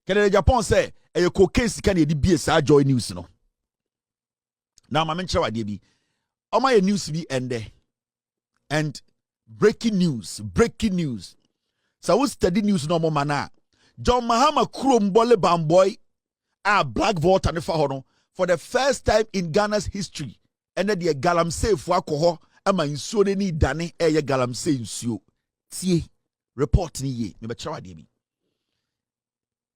Kennedy Japan say a cocaine sika na be sa Joy News no. Now my mention what be. My news be ende. And breaking news. So we study news no more mana. John Mahama Krum Bole Bamboy black vote and for the first time in Ghana's history. And then the Galamsey for alcohol ama insuo ne ni dane Galamsey insuo. Tie report ni ye me be chawa de bi.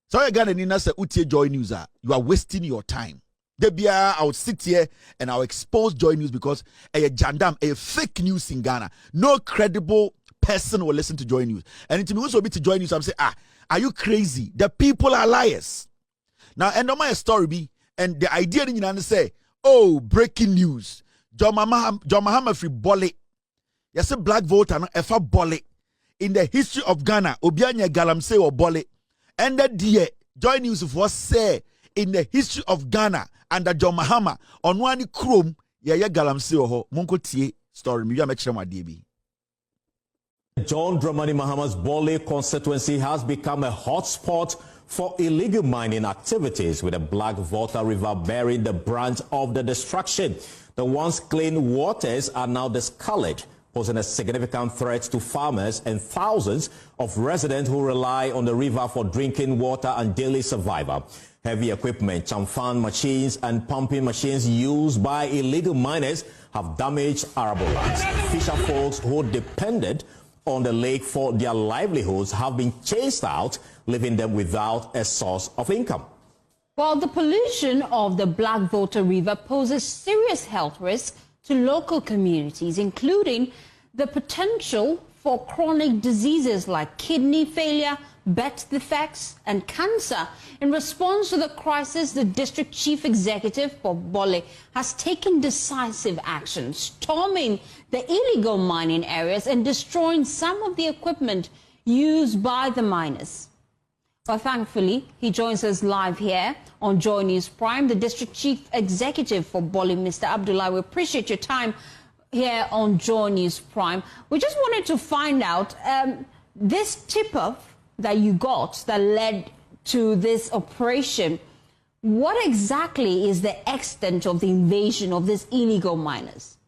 So you Ghana ni na say utie Joy News you are wasting your time. Debia, I will sit here and I'll expose Joy News because a jandam, a fake news in Ghana. No credible person will listen to Joy News. And it means also be to Joy News. I'm saying, are you crazy? The people are liars. Now, and on my story be, and the idea in you say, oh, breaking news. John Mahama free bole. Yes, a black voter no efa bole. In the history of Ghana, Obianya Galamsey or bole. And that dear Joy News was say in the history of Ghana under John Mahama on one chrome Galamsey or Monko tie story. Me ya mechre ma John Dramani Mahama's Bole constituency has become a hotspot for illegal mining activities, with the Black Volta River bearing the brunt of the destruction. The once clean waters are now discolored, posing a significant threat to farmers and thousands of residents who rely on the river for drinking water and daily survival. Heavy equipment, chamfan machines and pumping machines used by illegal miners have damaged arable lands. Fisher folks who depended on the lake for their livelihoods have been chased out, leaving them without a source of income. While the pollution of the Black Volta River poses serious health risks to local communities, including the potential for chronic diseases like kidney failure, birth defects and cancer. In response to the crisis, the district chief executive for Bole has taken decisive action, storming the illegal mining areas and destroying some of the equipment used by the miners. But thankfully, he joins us live here on Joy News Prime, the district chief executive for Bole, Mr. Abdullah. We appreciate your time here on Joy News Prime. We just wanted to find out this tip-off that you got that led to this operation. What exactly is the extent of the invasion of these illegal miners?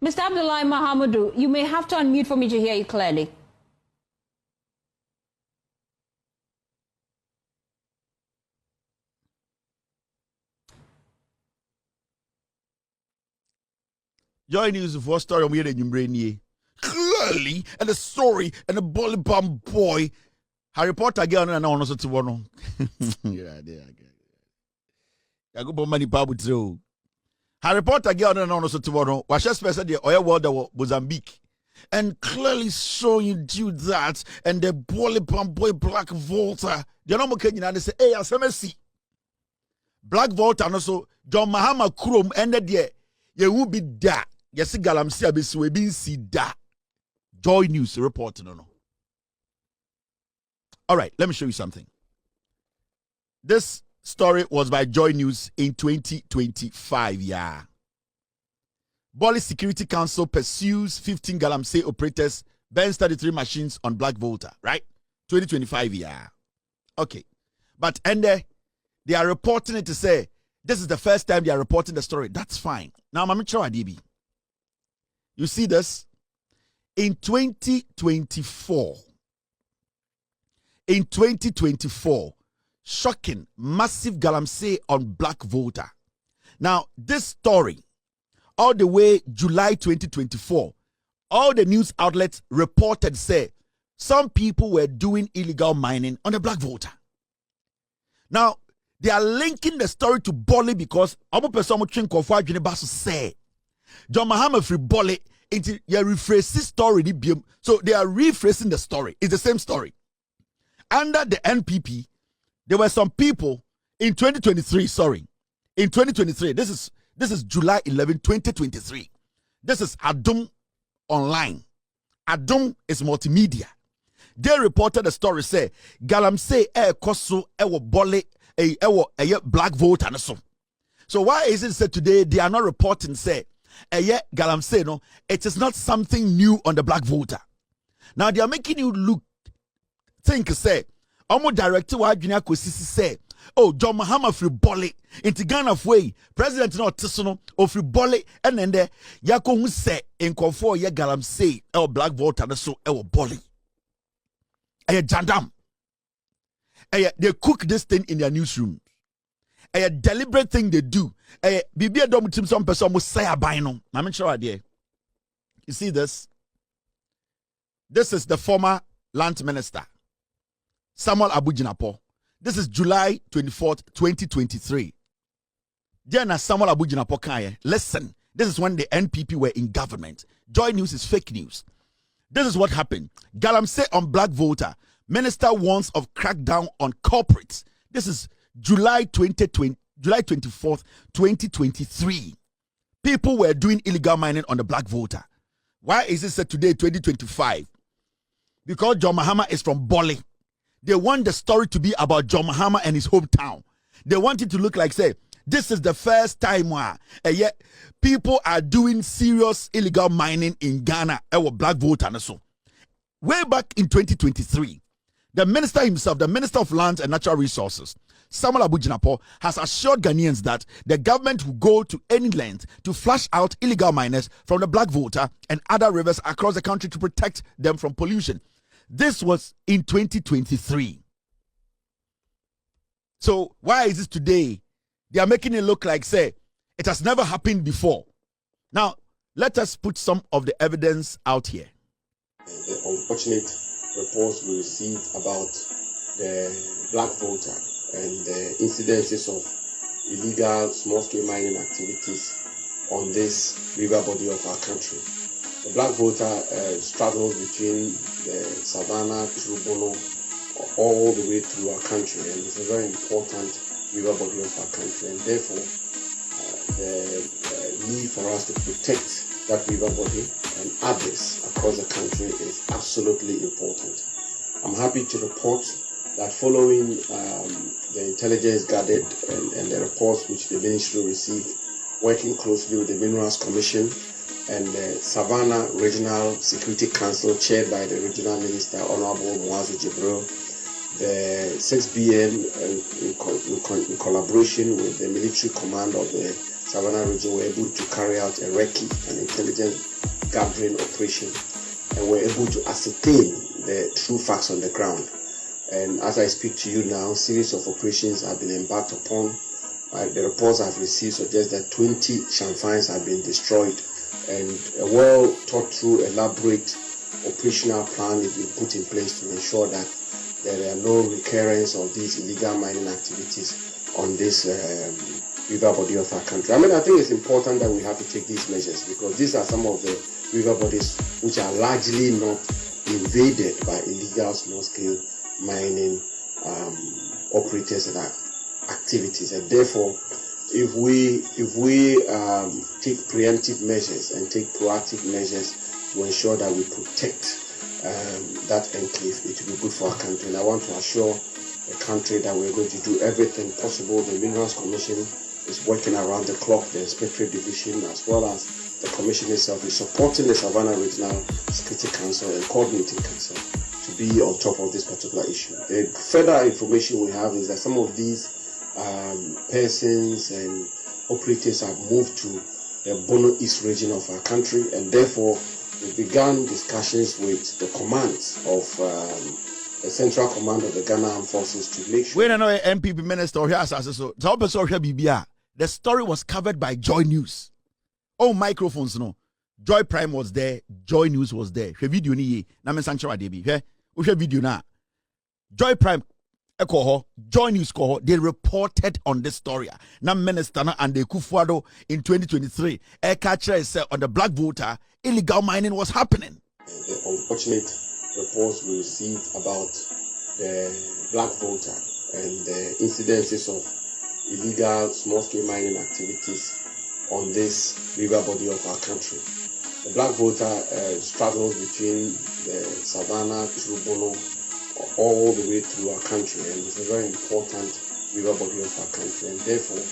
Mr. Abdullah Mahamudu, you may have to unmute for me to hear you clearly. Joy News for story on in brain clearly and the story and the Bole Bam boy Harry Potter again and now also to one. Yeah, there again. I go money babu too. Harry Potter again and also to one. Was just special the oil world of Mozambique. And clearly showing you that and the Bole Bam boy Black Volta. The normal Kenyan and they say, hey, SMSC. Black Volta and also John Mahama Chrome ended there. You will be that. Yes, Galamsey abesi we bin si da. Joy News report no. All right, let me show you something. This story was by Joy News in 2025. Yeah. Bole Security Council pursues 15 Galamsey operators, burns 33 machines on Black Volta. Right? 2025. Yeah. Okay. But and they are reporting it to say this is the first time they are reporting the story. That's fine. Now, Mami Chawadibi. You see this? In 2024, shocking, massive Galamsey on Black Volta. Now, this story, all the way July 2024, all the news outlets reported say some people were doing illegal mining on the Black Volta. Now, they are linking the story to Bole because say John Mahama free Bole into your rephrasing story. So they are rephrasing the story. It's the same story. Under the NPP, there were some people in 2023. Sorry, in 2023. This is July 11, 2023. This is Adum Online. Adum is multimedia. They reported the story. Say Galamsey koso ewo Bole. A Black Volta and so. So why is it that today they are not reporting, say, yet Galamsey, no, it is not something new on the black voter. Now they are making you think, say, Omo director wa adwene akosisi say, oh, John Mahama free Bolly into Ghana way, President no Tisono, or free Bolly, and then there, Yako who say, in confor ye Galamsey, our black voter, so our Bolly. A jandam. They cook this thing in their newsroom. A deliberate thing they do. Bibi Adam Tim some person must say a bino. I'm sure idea. You see this? This is the former land minister, Samuel Abujinapo. This is July 24th, 2023. Then Samuel Abujinapo Kanye. Listen, this is when the NPP were in government. JoyNews is fake news. This is what happened. Galamsey on black voter. Minister warns of crackdown on corporates. This is July 24th, 2023. People were doing illegal mining on the black voter. Why is it said today, 2025? Because John Mahama is from Bolly. They want the story to be about John Mahama and his hometown. They want it to look like, say, this is the first time where yet people are doing serious illegal mining in Ghana. Black voter and so. Way back in 2023, the minister himself, the Minister of Lands and Natural Resources, Samuel Abujinapo, has assured Ghanaians that the government will go to any length to flush out illegal miners from the black voter and other rivers across the country to protect them from pollution. This was in 2023. So why is this today? They are making it look like, say, it has never happened before. Now, let us put some of the evidence out here. The unfortunate reports we received about the black voter and the incidences of illegal small-scale mining activities on this river body of our country. The black voter straddles between the savannah, through Bono, all the way through our country, and it's a very important river body of our country, and therefore the need for us to protect that river body and others across the country is absolutely important. I'm happy to report that following the intelligence gathered and the reports which the ministry received, working closely with the Minerals Commission and the Savannah Regional Security Council chaired by the Regional Minister, Honorable Muazu Jibril, the 6BN in collaboration with the military command of the Savannah region were able to carry out a recce, an intelligence gathering operation, and were able to ascertain the true facts on the ground. And as I speak to you now, a series of operations have been embarked upon. The reports I've received suggest that 20 shamfines have been destroyed, and a well thought through, elaborate operational plan is being put in place to ensure that there are no recurrence of these illegal mining activities on this river body of our country. I mean, I think it's important that we have to take these measures because these are some of the river bodies which are largely not invaded by illegal small-scale mining operators and activities, and therefore, if we take preemptive measures and take proactive measures to ensure that we protect that enclave, it will be good for our country. And I want to assure the country that we're going to do everything possible. The Minerals Commission is working around the clock, the Inspectorate Division, as well as the Commission itself is supporting the Savannah Regional Security Council and Coordinating Council to be on top of this particular issue. The further information we have is that some of these persons and operators have moved to the Bono East region of our country, and therefore we began discussions with the commands of the Central Command of the Ghana Armed Forces to make sure. When I know MPP minister here, the story was covered by JoyNews. Oh, microphones no. Joy Prime was there. JoyNews was there. She video ni na men sancho adebi. He, o she video na. Joy Prime JoyNews they reported on this story. Na minister na and the Kufuado in 2023. Catcher said on the black voter, illegal mining was happening. The unfortunate reports we received about the black voter and the incidences of illegal small-scale mining activities on this river body of our country. The black voter straddles between the savannah, through Bono, all the way through our country, and it's a very important river body of our country, and therefore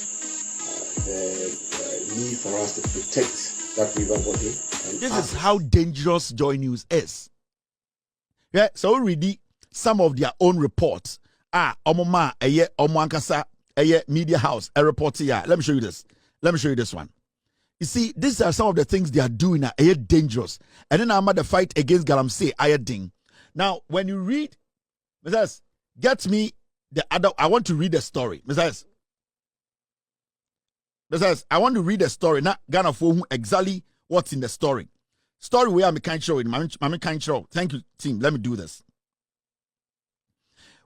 the need for us to protect that river body. And this is how dangerous Joy News is. Yeah, so we read some of their own reports. Omoma, Omankasa, media house, a report here. Let me show you this. Let me show you this one. You see, these are some of the things they are doing are dangerous. And then I'm at the fight against Galamsey, ding. Now, when you read, Mrs. Get me the other, I want to read the story. Mrs. I want to read the story, not Ghana for who exactly what's in the story. Story where I'm kind show it. I'm kind show. Thank you, team. Let me do this.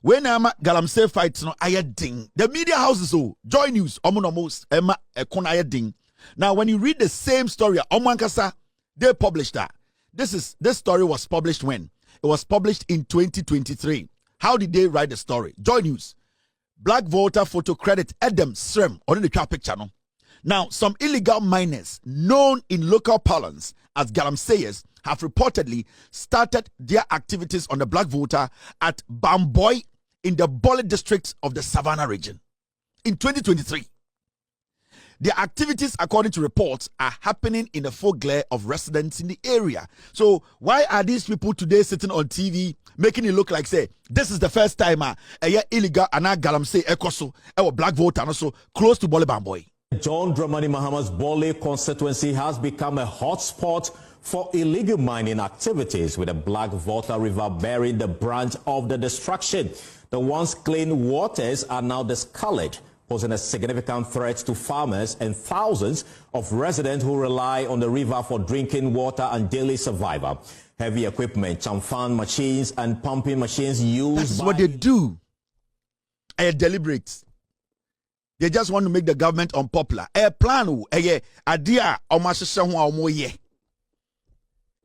When I'm at Galamsey fights, no, ding. The media houses, oh, Joy News, almost Emma Ekon ding. Now, when you read the same story, Omankasa, they published that. This story was published when? It was published in 2023. How did they write the story? Joy News. Black voter photo credit Adam Srem on the car picture. No? Now, some illegal miners known in local parlance as Galamseyers have reportedly started their activities on the black voter at Bamboy in the Bole district of the Savannah region in 2023. Their activities, according to reports, are happening in the full glare of residents in the area. So why are these people today sitting on TV making it look like, say, this is the first time illegal and Galamsey ekoso black voter and also close to Bole Bamboy? John Dramani Mahama's Bole constituency has become a hotspot for illegal mining activities, with the Black Volta River bearing the brunt of the destruction. The once clean waters are now discolored, posing a significant threat to farmers and thousands of residents who rely on the river for drinking water and daily survival. Heavy equipment, chamfan machines and pumping machines used. That's what they do. Deliberate. They just want to make the government unpopular. Plan.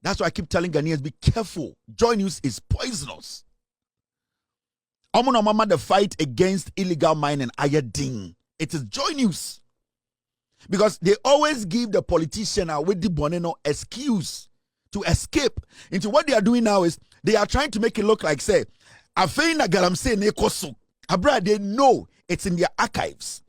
That's why I keep telling Ghanaians, be careful. Joy News is poisonous. The fight against illegal mining, ding. It is Joy News. Because they always give the politician with the Boneno excuse to escape. Into what they are doing now is they are trying to make it look like, say, Afeina Galamsey Nekoso. Abra, they know it's in their archives.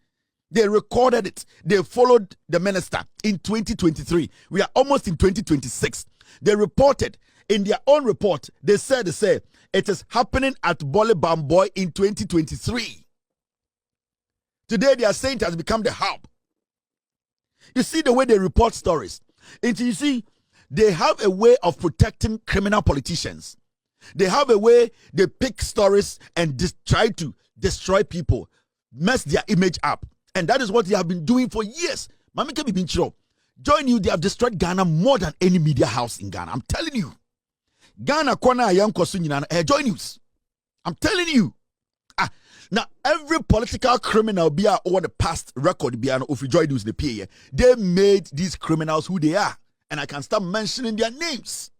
They recorded it. They followed the minister in 2023. We are almost in 2026. They reported in their own report, they said it is happening at Bole Bamboy in 2023. Today they are saying it has become the hub. You see the way they report stories. And you see, they have a way of protecting criminal politicians. They have a way they pick stories and try to destroy people, mess their image up. And that is what they have been doing for years. Mami can be sure. Join you, they have destroyed Ghana more than any media house in Ghana. I'm telling you. Ghana kwana young kosunyina Joy News. I'm telling you. Now every political criminal be over the past record be of Joy News the PA. They made these criminals who they are. And I can start mentioning their names.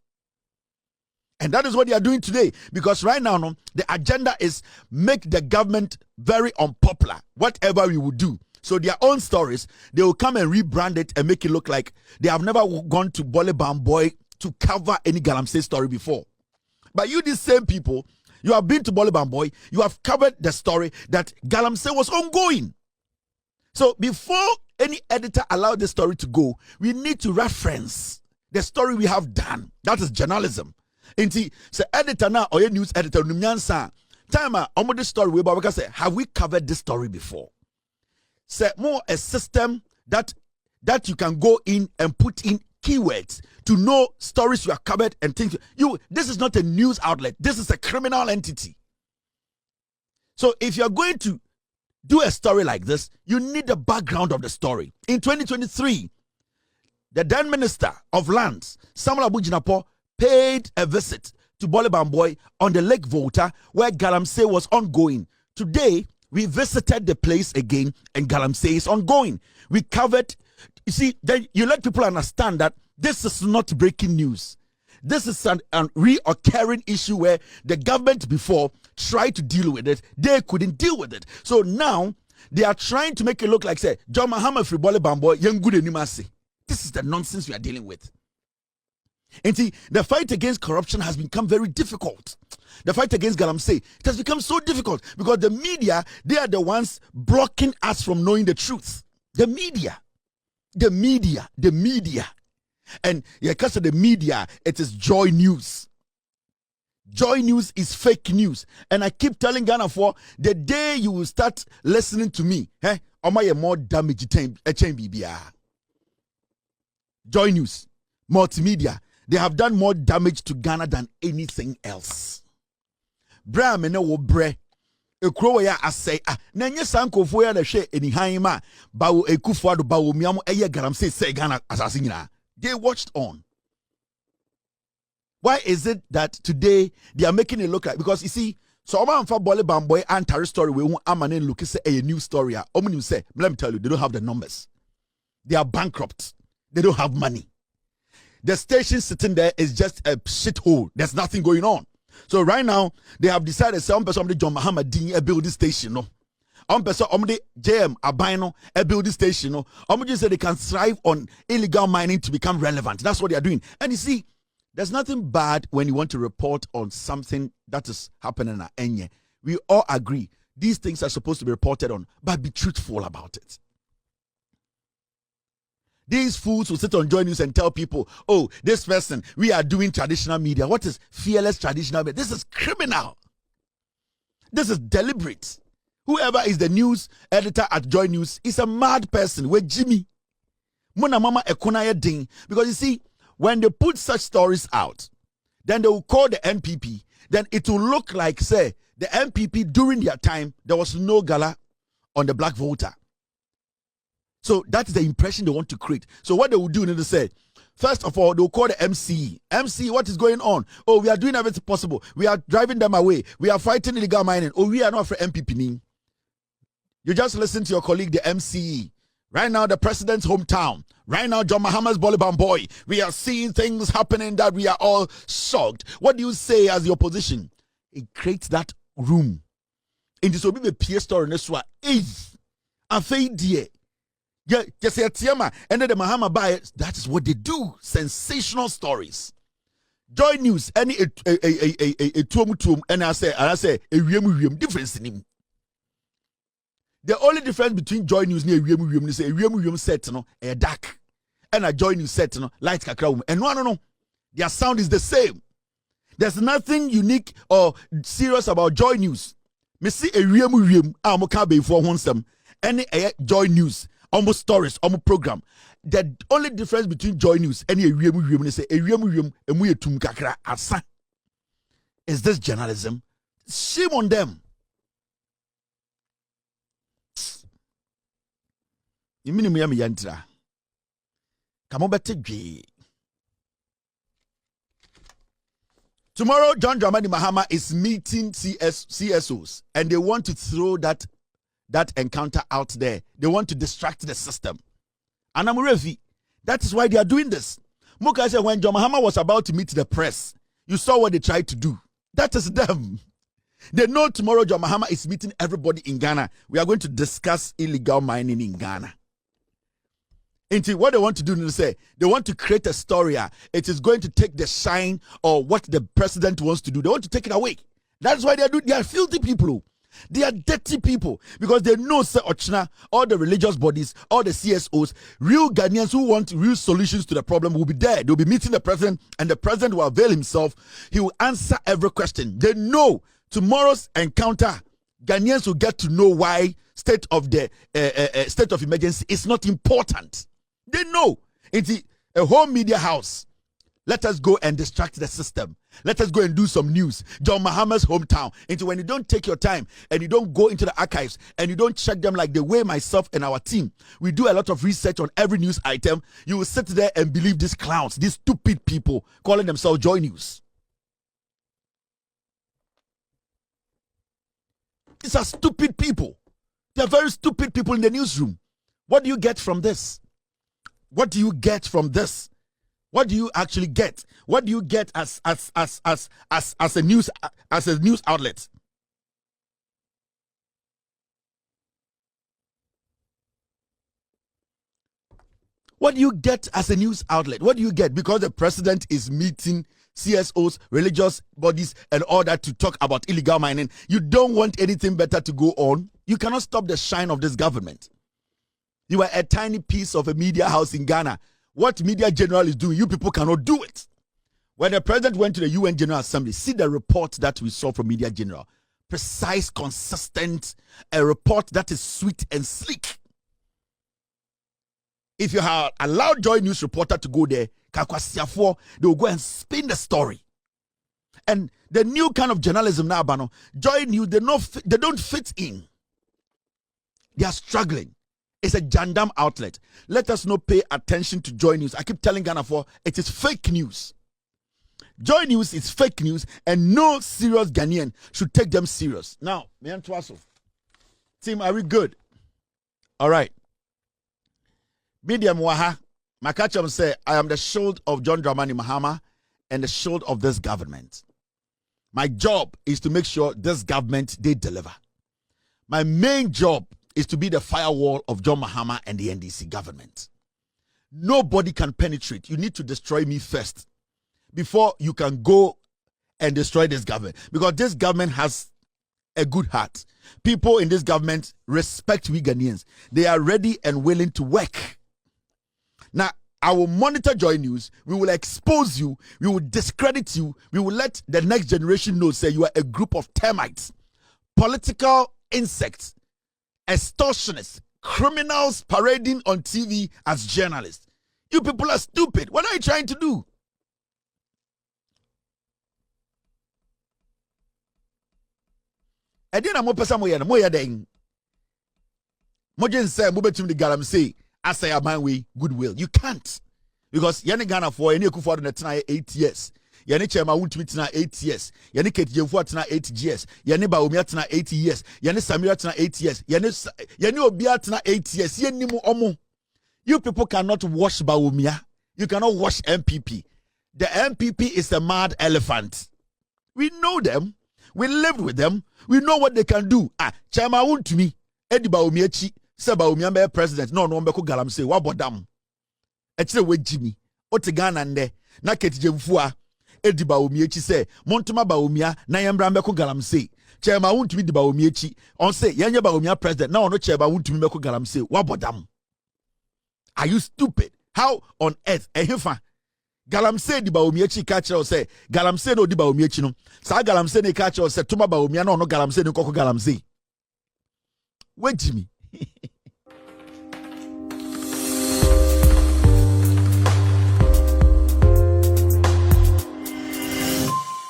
And that is what they are doing today. Because right now, the agenda is make the government very unpopular. Whatever we will do. So their own stories, they will come and rebrand it and make it look like they have never gone to Bole Bamboy to cover any Galamsey story before. But you, these same people, you have been to Bole Bamboy, you have covered the story that Galamsey was ongoing. So before any editor allowed the story to go, we need to reference the story we have done. That is journalism. Inti say editor now or news editor numyansa time on this story we because say have we covered this story before? Say more a system that you can go in and put in keywords to know stories you have covered and things. This is not a news outlet. This is a criminal entity. So if you're going to do a story like this, you need the background of the story. In 2023, the then Minister of Lands, Samuel Abu-Jinapor, paid a visit to Bole Bamboy on the Lake Volta where Galamsey was ongoing. Today, we visited the place again and Galamsey is ongoing. We covered, you see, then you let people understand that this is not breaking news. This is a reoccurring issue where the government before tried to deal with it. They couldn't deal with it. So now, they are trying to make it look like, say, John Mahama free Bole Bamboy, young good animasi. This is the nonsense we are dealing with. And see, the fight against corruption has become very difficult. The fight against Galamsey, it has become so difficult because the media, they are the ones blocking us from knowing the truth. The media. The media. The media. And because of the media, it is Joy News. Joy News is fake news. And I keep telling Ghana for the day you will start listening to me, more damage chain BBR. Joy News, multimedia, they have done more damage to Ghana than anything else. Bra me no bre. Ekro ya asay na nye sankofo ya da hwe enihan bawo ekufuado bawo miam eye Galamsey say Ghana asase nyina. They watched on. Why is it that today they are making it look like, because you see, so Oman for Bole Bamboy and Terry story we won't amane look say a new story. Oman say, let me tell you, they don't have the numbers. They are bankrupt. They don't have money. The station sitting there is just a shithole. There's nothing going on. So right now, they have decided some person John Mahama ding a building station. No. Person JM Abino a building station. No. Just say they can thrive on illegal mining to become relevant. That's what they are doing. And you see, there's nothing bad when you want to report on something that is happening at Enye. We all agree these things are supposed to be reported on, but be truthful about it. These fools will sit on Joy News and tell people, oh, this person, we are doing traditional media. What is fearless traditional media? This is criminal. This is deliberate. Whoever is the news editor at Joy News is a mad person. We're Jimmy. Mona mama ekunaya ding. Because you see, when they put such stories out, then they will call the NPP. Then it will look like, say, the NPP during their time, there was no gala on the black voter. So that is the impression they want to create. So what they will do, they say, first of all, they will call the MC. MC, what is going on? Oh, we are doing everything possible. We are driving them away. We are fighting illegal mining. Oh, we are not for MPP. You just listen to your colleague, the MC. Right now, the president's hometown. Right now, John Mahama's Bolibam boy. We are seeing things happening that we are all shocked. What do you say as the opposition? It creates that room. In this will be the peer story in this one. A fade dear. Yeah, just say Tiama, and then the Mahama buy. That is what they do. Sensational stories. Joy News, any a tuom, and I say a ream difference in him. The only difference between Joy News and a ream is a ream set no a dark, and a Joy News set no light kakra. And no, their sound is the same. There's nothing unique or serious about Joy News. Me see a ream amoka be for one any Joy News. Almost stories, almost program. The only difference between Joy News and a ream is a ream and we tum kakra asa. Is this journalism? Shame on them. You mean me yantra? Come on, better G. Tomorrow, John Dramani Mahama is meeting CSOs, and they want to throw that encounter out there. They want to distract the system. And I'm ready. That is why they are doing this. Muka said when John Mahama was about to meet the press, you saw what they tried to do. That is them. They know tomorrow John Mahama is meeting everybody in Ghana. We are going to discuss illegal mining in Ghana. Into what they want to do is say they want to create a story. It is going to take the shine or what the president wants to do. They want to take it away. That's why they are filthy people. They are dirty people because they know Sir Ochna, all the religious bodies, all the CSOs, real Ghanaians who want real solutions to the problem will be there. They'll be meeting the president and the president will avail himself. He will answer every question. They know tomorrow's encounter, Ghanaians will get to know why state of emergency is not important. They know. It's a whole media house. Let us go and distract the system. Let us go and do some news. John Mahama's hometown. Into when you don't take your time and you don't go into the archives and you don't check them like the way myself and our team, we do a lot of research on every news item. You will sit there and believe these clowns, these stupid people calling themselves Joy News. These are stupid people. They are very stupid people in the newsroom. What do you get from this? What do you get from this? What do you actually get? What do you get as a news outlet? What do you get as a news outlet? What do you get? Because the president is meeting CSOs, religious bodies, and all that to talk about illegal mining. You don't want anything better to go on. You cannot stop the shine of this government. You are a tiny piece of a media house in Ghana. What Media General is doing, you people cannot do it. When the president went to the UN General Assembly, see the report that we saw from Media General. Precise, consistent, a report that is sweet and sleek. If you have allowed Joy News reporter to go there, they will go and spin the story. And the new kind of journalism now, Bano, Joy News, they don't fit in. They are struggling. It's a jandam outlet. Let us not pay attention to Joy News. I keep telling Ghana it is fake news. Joy News is fake news, and no serious Ghanaian should take them serious. Now, team, are we good? All right. Medium Waha, Makacham say, I am the shield of John Dramani Mahama and the shield of this government. My job is to make sure this government, they deliver. My main job is to be the firewall of John Mahama and the NDC government. Nobody can penetrate. You need to destroy me first before you can go and destroy this government. Because this government has a good heart. People in this government respect we Ghanaians. They are ready and willing to work. Now, I will monitor Joy News. We will expose you. We will discredit you. We will let the next generation know, say you are a group of termites, political insects, extortionists, criminals parading on TV as journalists. You people are stupid. What are you trying to do? I didn't know moya deng. Mojen say mobetum the Galamsey. I say a man way goodwill. You can't. Because yani Ghana for any kufu na tena 8 years. Yani chema wuntumi tena 8 years. Yani ketjemfu tena 8 years. Yani Baumia tena 8 years. Yani Samira tena 8 years. Yani Obia tena 8 years. Yani mu omo. You people cannot wash Baumia. You cannot wash MPP. The MPP is a mad elephant. We know them. We lived with them. We know what they can do. Chema wuntumi edi Baumia chi. Seba Umyamba president no mbeko Galamsey wabodam echire we Jimmy ote Ghana nde na ketijemfua ediba umiechi se montuma ba umia na yembra mbeko Galamsey chema wuntumi diba umiechi on say yenye ba umia president na ono cheba wuntumi mbeko Galamsey wabodam. Are you stupid? How on earth ehefa Galamsey diba umiechi ka kire say Galamsey no diba umiechi no sa Galamsey ne ka kire say tuma ba umia na ono Galamsey ne koko Galamsey we Jimmy